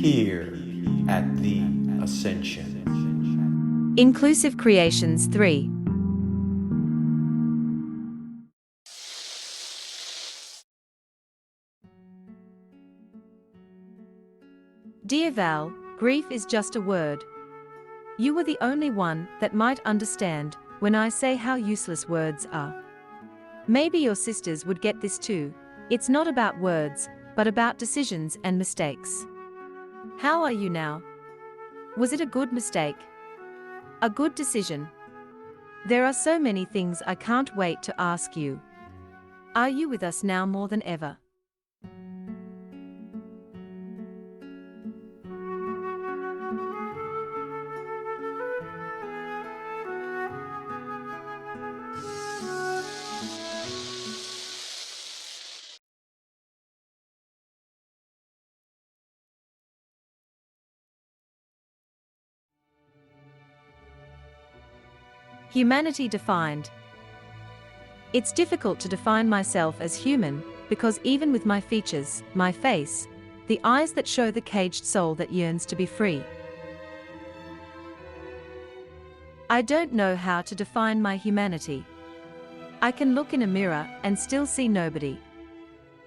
here at the Ascension. Inclusive Creations 3. Dear Val, grief is just a word. You were the only one that might understand when I say how useless words are. Maybe your sisters would get this too. It's not about words, but about decisions and mistakes. How are you now? Was it a good mistake? A good decision? There are so many things I can't wait to ask you. Are you with us now more than ever? Humanity defined. It's difficult to define myself as human, because even with my features, my face, the eyes that show the caged soul that yearns to be free, I don't know how to define my humanity. I can look in a mirror and still see nobody.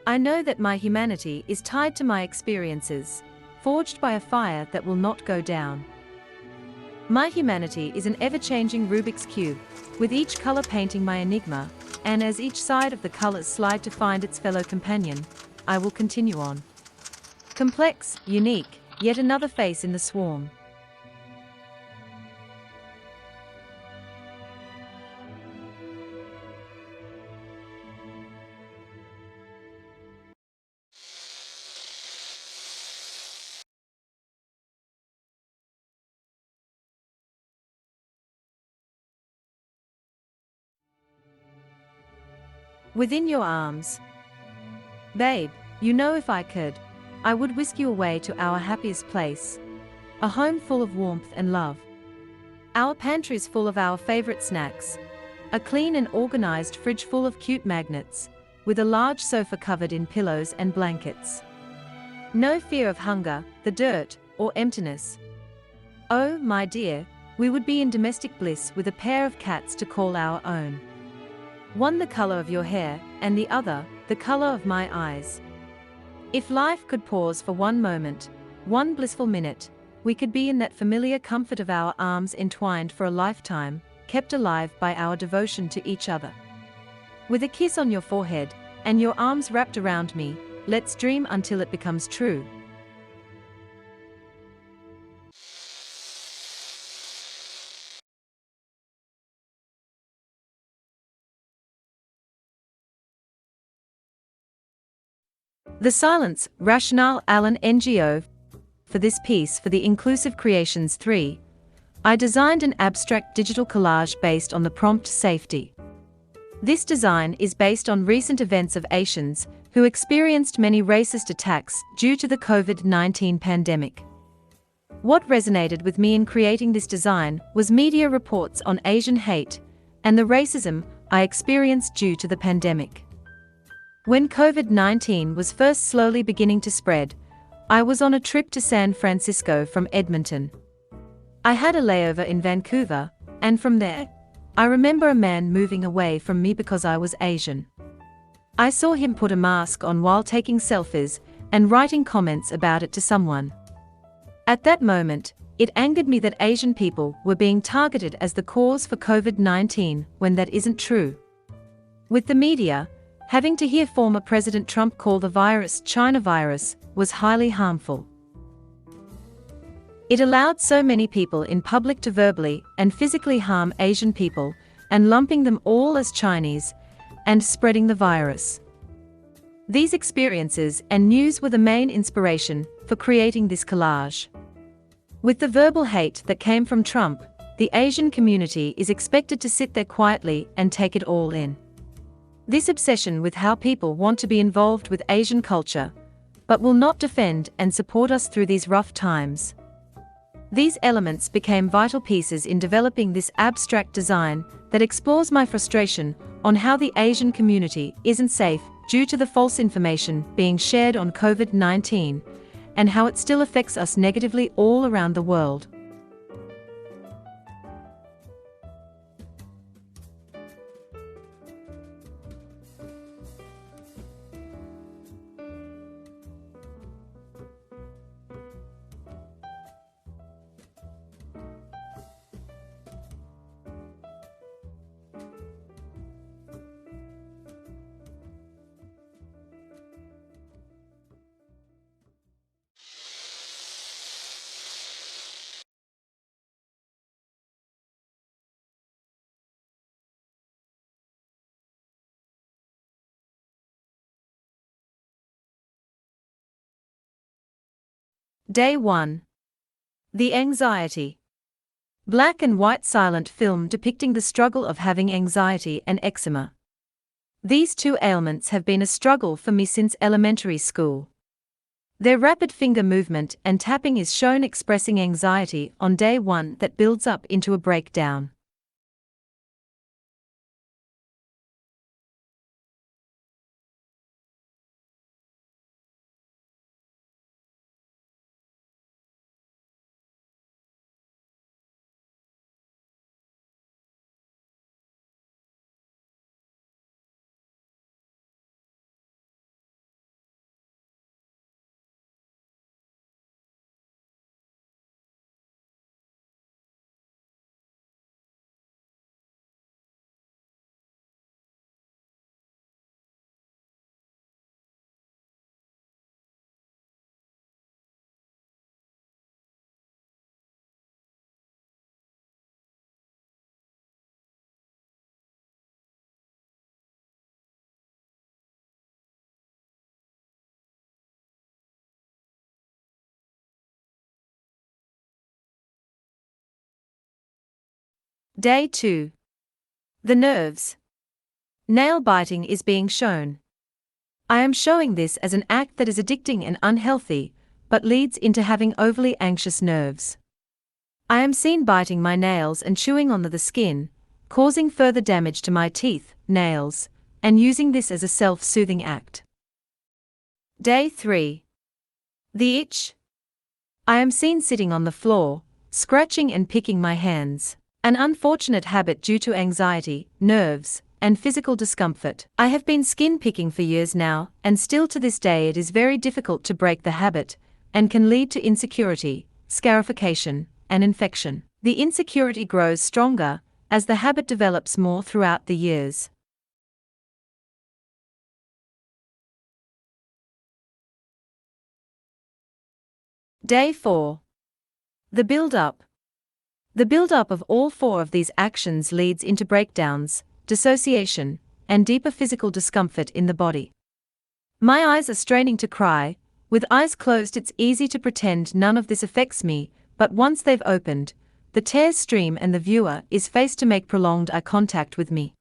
I know that my humanity is tied to my experiences, forged by a fire that will not go down. My humanity is an ever-changing Rubik's Cube, with each color painting my enigma, and as each side of the colors slide to find its fellow companion, I will continue on. Complex, unique, yet another face in the swarm. Within your arms. Babe, you know if I could, I would whisk you away to our happiest place. A home full of warmth and love. Our pantries full of our favorite snacks. A clean and organized fridge full of cute magnets, with a large sofa covered in pillows and blankets. No fear of hunger, the dirt, or emptiness. Oh, my dear, we would be in domestic bliss with a pair of cats to call our own. One the color of your hair, and the other, the color of my eyes. If life could pause for one moment, one blissful minute, we could be in that familiar comfort of our arms entwined for a lifetime, kept alive by our devotion to each other. With a kiss on your forehead, and your arms wrapped around me, let's dream until it becomes true. The Silence, Rationale Allen NGO. For this piece for the Inclusive Creations 3, I designed an abstract digital collage based on the prompt safety. This design is based on recent events of Asians who experienced many racist attacks due to the COVID-19 pandemic. What resonated with me in creating this design was media reports on Asian hate and the racism I experienced due to the pandemic. When COVID-19 was first slowly beginning to spread, I was on a trip to San Francisco from Edmonton. I had a layover in Vancouver, and from there, I remember a man moving away from me because I was Asian. I saw him put a mask on while taking selfies and writing comments about it to someone. At that moment, it angered me that Asian people were being targeted as the cause for COVID-19 when that isn't true. With the media, having to hear former President Trump call the virus China virus was highly harmful. It allowed so many people in public to verbally and physically harm Asian people, and lumping them all as Chinese, and spreading the virus. These experiences and news were the main inspiration for creating this collage. With the verbal hate that came from Trump, the Asian community is expected to sit there quietly and take it all in. This obsession with how people want to be involved with Asian culture, but will not defend and support us through these rough times. These elements became vital pieces in developing this abstract design that explores my frustration on how the Asian community isn't safe due to the false information being shared on COVID-19, and how it still affects us negatively all around the world. Day 1. The Anxiety. Black and white silent film depicting the struggle of having anxiety and eczema. These two ailments have been a struggle for me since elementary school. Their rapid finger movement and tapping is shown expressing anxiety on day 1 that builds up into a breakdown. Day 2. The Nerves. Nail biting is being shown. I am showing this as an act that is addicting and unhealthy, but leads into having overly anxious nerves. I am seen biting my nails and chewing on the skin, causing further damage to my teeth, nails, and using this as a self-soothing act. Day 3. The Itch. I am seen sitting on the floor, scratching and picking my hands. An unfortunate habit due to anxiety, nerves, and physical discomfort. I have been skin picking for years now, and still to this day it is very difficult to break the habit, and can lead to insecurity, scarification, and infection. The insecurity grows stronger as the habit develops more throughout the years. Day 4. The Build-up. The build-up of all 4 of these actions leads into breakdowns, dissociation, and deeper physical discomfort in the body. My eyes are straining to cry. With eyes closed it's easy to pretend none of this affects me, but once they've opened, the tears stream and the viewer is faced to make prolonged eye contact with me.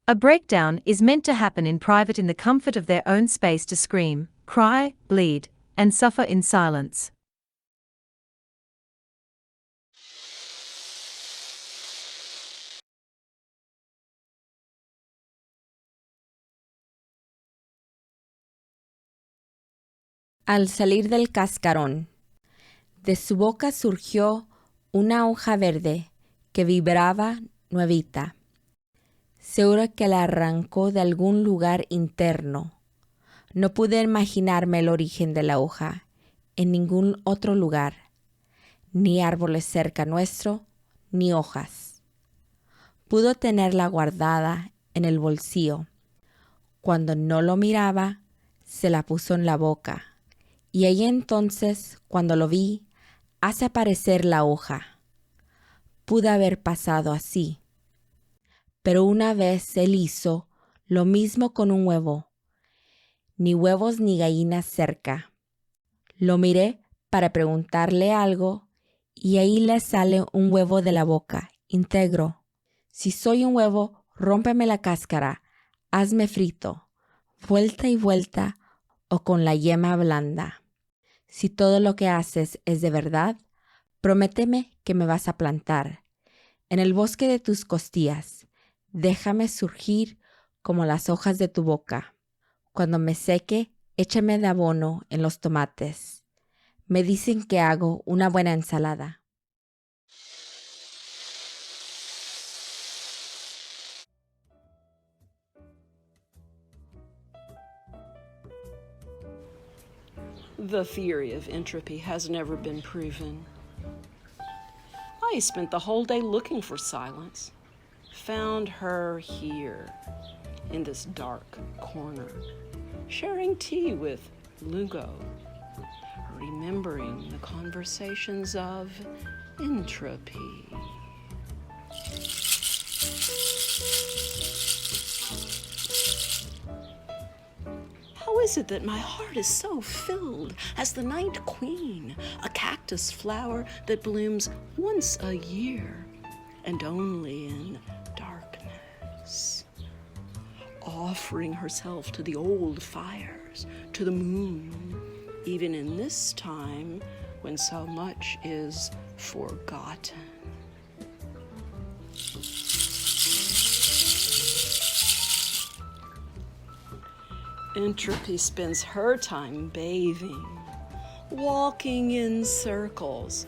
A breakdown is meant to happen in private in the comfort of their own space to scream, cry, bleed, and suffer in silence. Al salir del cascarón, de su boca surgió una hoja verde que vibraba nuevita. Seguro que la arrancó de algún lugar interno. No pude imaginarme el origen de la hoja en ningún otro lugar, ni árboles cerca nuestro, ni hojas. Pudo tenerla guardada en el bolsillo. Cuando no lo miraba, se la puso en la boca. Y ahí entonces, cuando lo vi, hace aparecer la hoja. Pudo haber pasado así. Pero una vez él hizo lo mismo con un huevo. Ni huevos ni gallinas cerca. Lo miré para preguntarle algo y ahí le sale un huevo de la boca, íntegro. Si soy un huevo, rómpeme la cáscara, hazme frito, vuelta y vuelta o con la yema blanda. Si todo lo que haces es de verdad, prométeme que me vas a plantar en el bosque de tus costillas. Déjame surgir como las hojas de tu boca. Cuando me seque, échame de abono en los tomates. Me dicen que hago una buena ensalada. The theory of entropy has never been proven. I spent the whole day looking for Silence. Found her here, in this dark corner, sharing tea with Lugo, remembering the conversations of entropy. How is it that my heart is so filled as the night queen, a cactus flower that blooms once a year and only in darkness, offering herself to the old fires, to the moon, even in this time when so much is forgotten? Entropy spends her time bathing, walking in circles,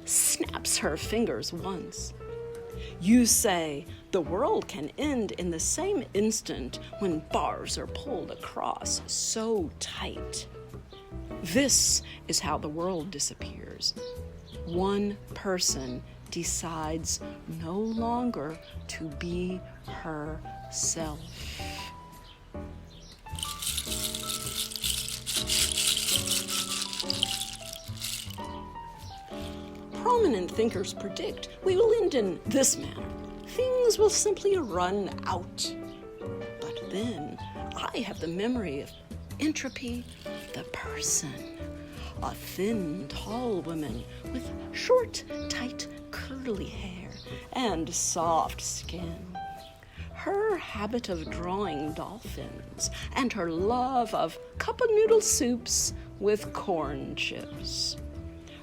snaps her fingers once. You say the world can end in the same instant when bars are pulled across so tight. This is how the world disappears. One person decides no longer to be herself. Prominent thinkers predict we will end in this manner. Things will simply run out. But then I have the memory of entropy, the person, a thin, tall woman with short, tight, curly hair and soft skin. Her habit of drawing dolphins and her love of cup of noodle soups with corn chips.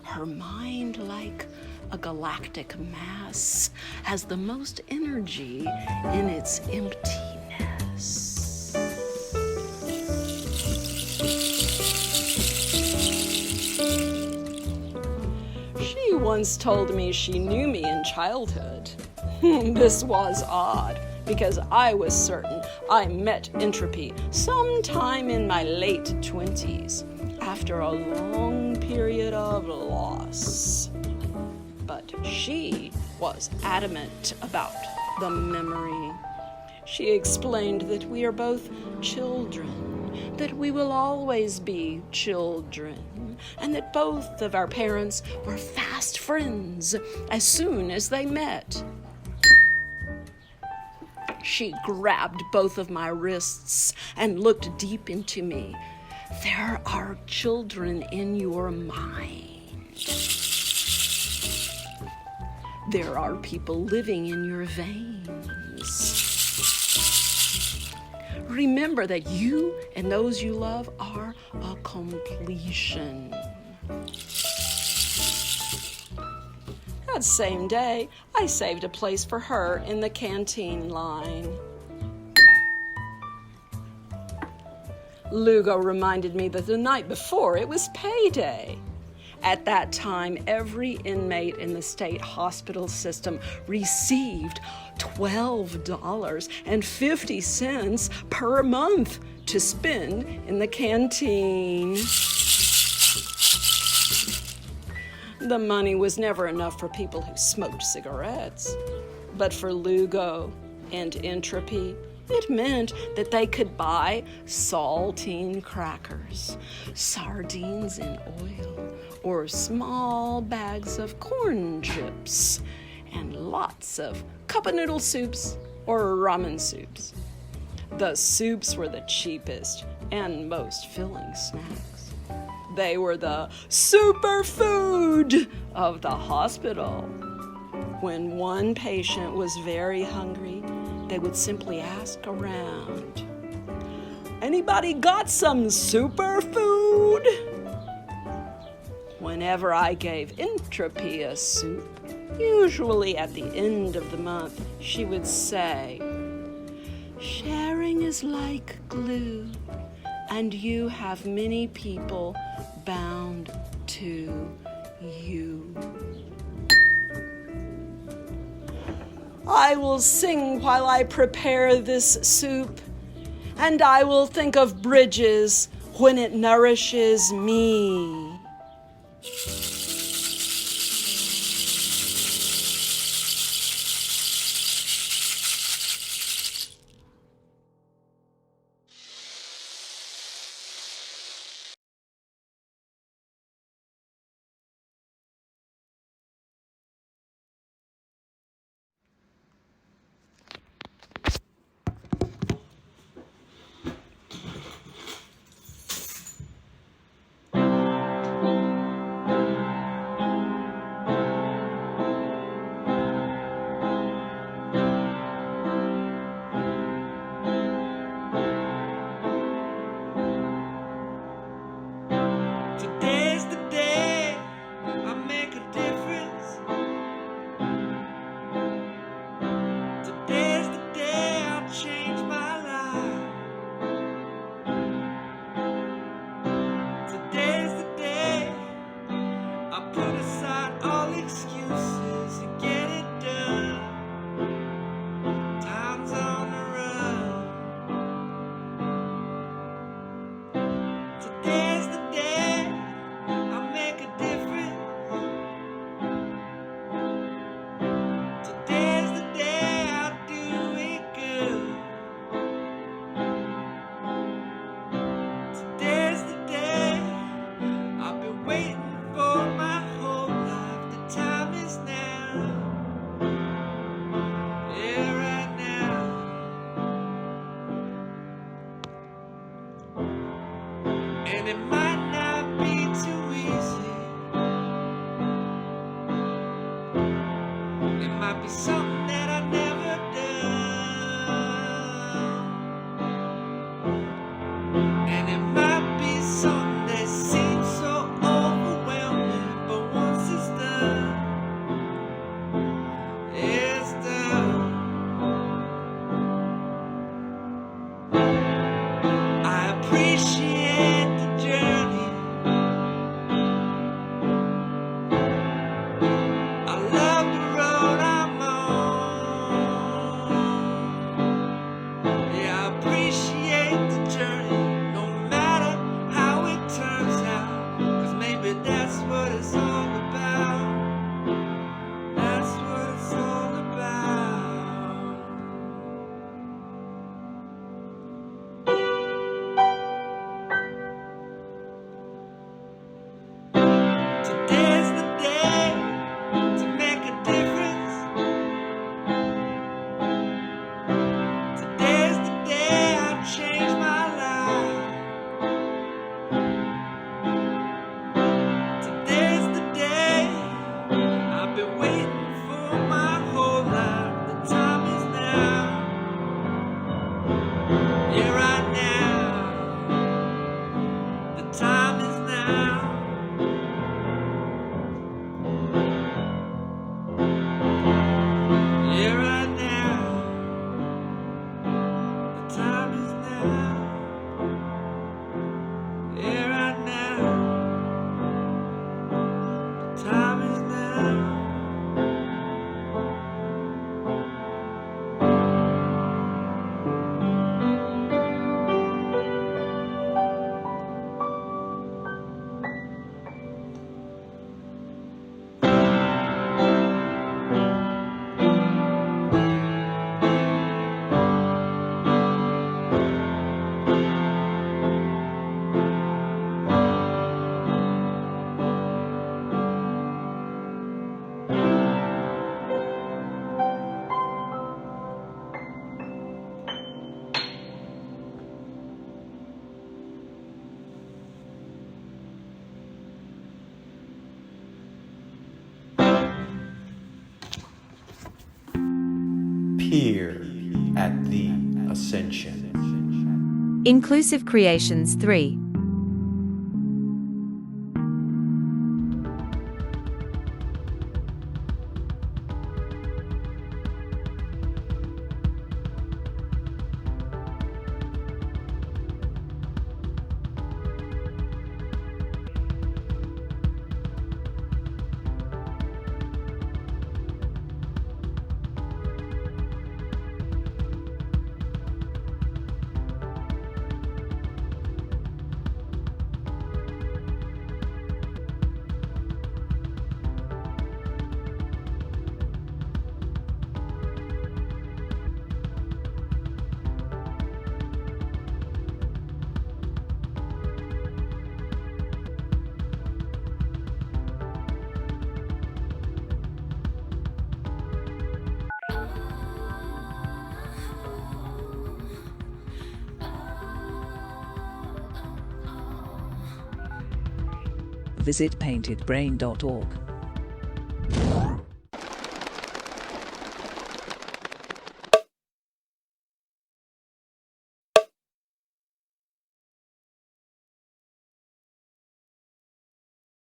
Her mind, like a galactic mass, has the most energy in its emptiness. She once told me she knew me in childhood. This was odd, because I was certain I met entropy sometime in my late 20s, after a long period of loss. But she was adamant about the memory. She explained that we are both children, that we will always be children, and that both of our parents were fast friends as soon as they met. She grabbed both of my wrists and looked deep into me. There are children in your mind. There are people living in your veins. Remember that you and those you love are a completion. That same day, I saved a place for her in the canteen line. Lugo reminded me that the night before it was payday. At that time, every inmate in the state hospital system received $12.50 per month to spend in the canteen. The money was never enough for people who smoked cigarettes. But for Lugo and entropy, it meant that they could buy saltine crackers, sardines in oil, or small bags of corn chips, and lots of cup of noodle soups or ramen soups. The soups were the cheapest and most filling snacks. They were the superfood of the hospital. When one patient was very hungry, they would simply ask around, "Anybody got some superfood?" Whenever I gave Entropy a soup, usually at the end of the month, she would say, "Sharing is like glue, and you have many people bound to you." I will sing while I prepare this soup, and I will think of bridges when it nourishes me. Today's the day I make a difference. Today's the day I'll change my life. Today's the day here at the Ascension. Inclusive Creations 3. Visit paintedbrain.org.